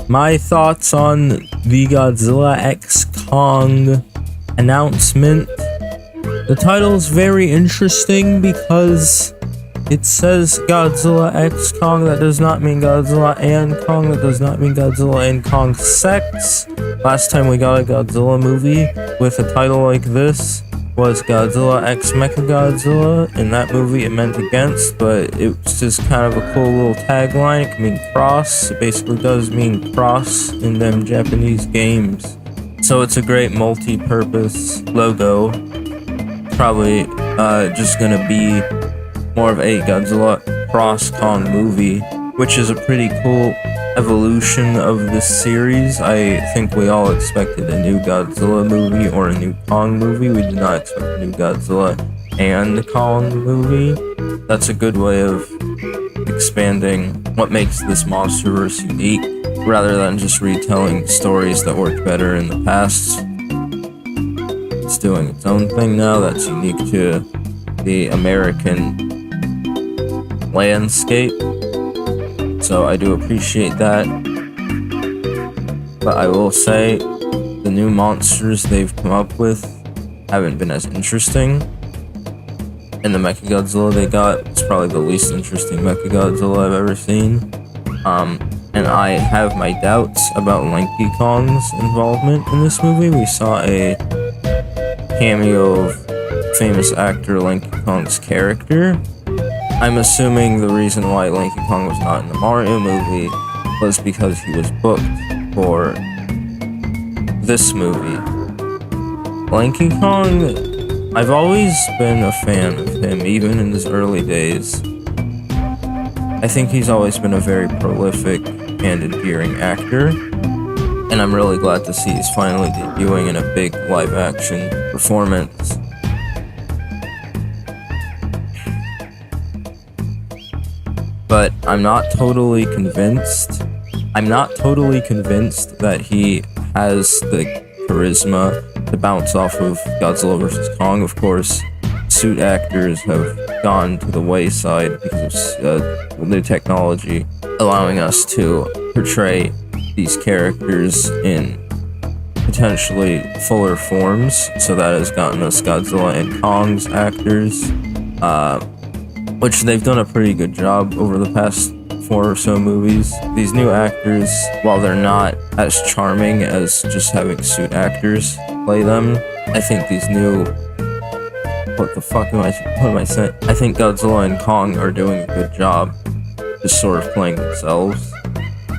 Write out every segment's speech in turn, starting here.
my thoughts on the Godzilla x Kong announcement. The title's very interesting because it says Godzilla x Kong. That does not mean Godzilla and Kong. That does not mean Godzilla and Kong sex. Last time we got a Godzilla movie with a title like this was Godzilla x Mechagodzilla. In that movie it meant against, but it's just kind of a cool little tagline. It can mean cross. It basically does mean cross in them Japanese games. So it's a great multi-purpose logo. Probably just gonna be more of a Godzilla cross Kong movie, which is a pretty cool evolution of this series. I think we all expected a new Godzilla movie or a new Kong movie. We did not expect a new Godzilla and Kong movie. That's a good way of expanding what makes this monsterverse unique, rather than just retelling stories that worked better in the past. It's doing its own thing now that's unique to the American landscape, so I do appreciate that. But I will say the new monsters they've come up with haven't been as interesting, and the Mechagodzilla they got is probably the least interesting Mechagodzilla I've ever seen. And I have my doubts about Lanky Kong's involvement in this movie. We saw a cameo of famous actor Lanky Kong's character. I'm assuming the reason why Lanky Kong was not in the Mario movie was because he was booked for this movie. Lanky Kong, I've always been a fan of him, even in his early days. I think he's always been a very prolific and endearing actor, and I'm really glad to see he's finally debuting in a big live-action performance. But I'm not totally convinced. That he has the charisma to bounce off of Godzilla vs. Kong. Of course, suit actors have gone to the wayside because of new technology allowing us to portray these characters in potentially fuller forms. So that has gotten us Godzilla and Kong's actors, which they've done a pretty good job over the past 4 or so movies. These new actors, while they're not as charming as just having suit actors play them, I think these new... What am I saying? I think Godzilla and Kong are doing a good job just sort of playing themselves,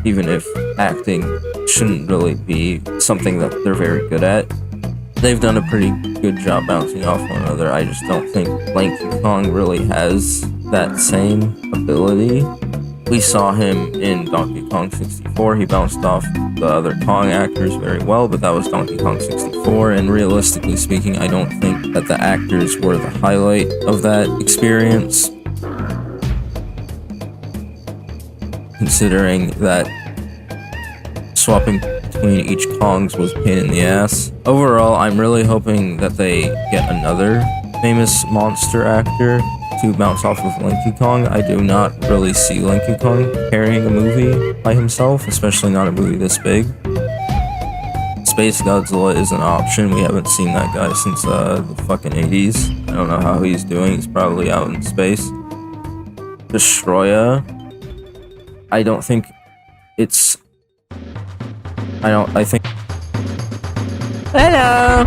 even if acting shouldn't really be something that they're very good at. They've done a pretty good job bouncing off one another. I just don't think Lanky Kong really has that same ability. We saw him in Donkey Kong 64. He bounced off the other Kong actors very well, but that was Donkey Kong 64, and realistically speaking, I don't think that the actors were the highlight of that experience, considering that swapping between each Kongs was a pain in the ass. Overall, I'm really hoping that they get another famous monster actor to bounce off of Lanky Kong. I do not really see Lanky Kong carrying a movie by himself, especially not a movie this big. Space Godzilla is an option. We haven't seen that guy since the fucking 80s. I don't know how he's doing. He's probably out in space. Destroya, I don't think it's... I think... Hello!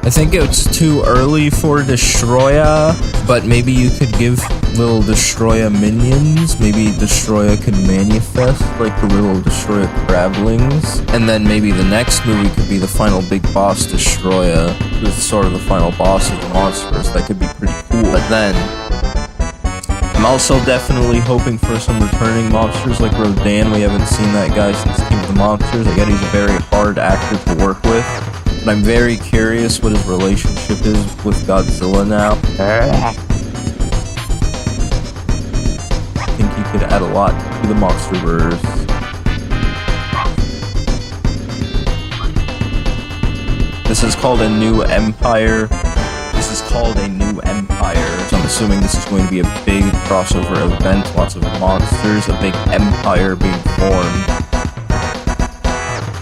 I think it's too early for Destroya, but maybe you could give little Destroya minions. Maybe Destroya could manifest like the little Destroya Crablings, and then maybe the next movie could be the final big boss Destroya, who's sort of the final boss of the monsters. That could be pretty cool. But then I'm also definitely hoping for some returning monsters like Rodan. We haven't seen that guy since King of the Monsters. Again, he's a very hard actor to work with. But I'm very curious what his relationship is with Godzilla now. I think he could add a lot to the Monsterverse. This is called a new empire. This is called a new empire. Something assuming this is going to be a big crossover event, lots of monsters, a big empire being formed.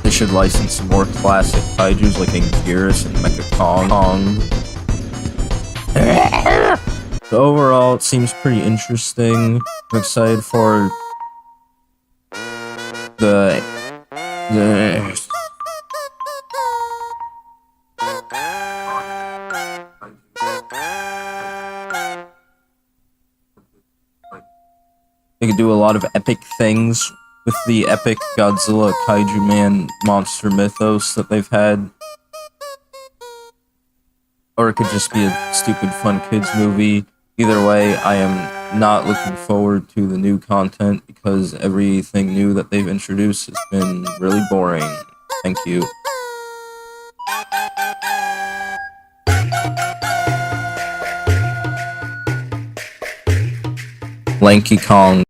They should license some more classic kaijus like Anguirus and Mecha Kong. So overall, it seems pretty interesting. I'm excited for the they could do a lot of epic things with the epic Godzilla Kaiju Man monster mythos that they've had. Or it could just be a stupid fun kids movie. Either way, I am not looking forward to the new content because everything new that they've introduced has been really boring. Thank you. Lanky Kong.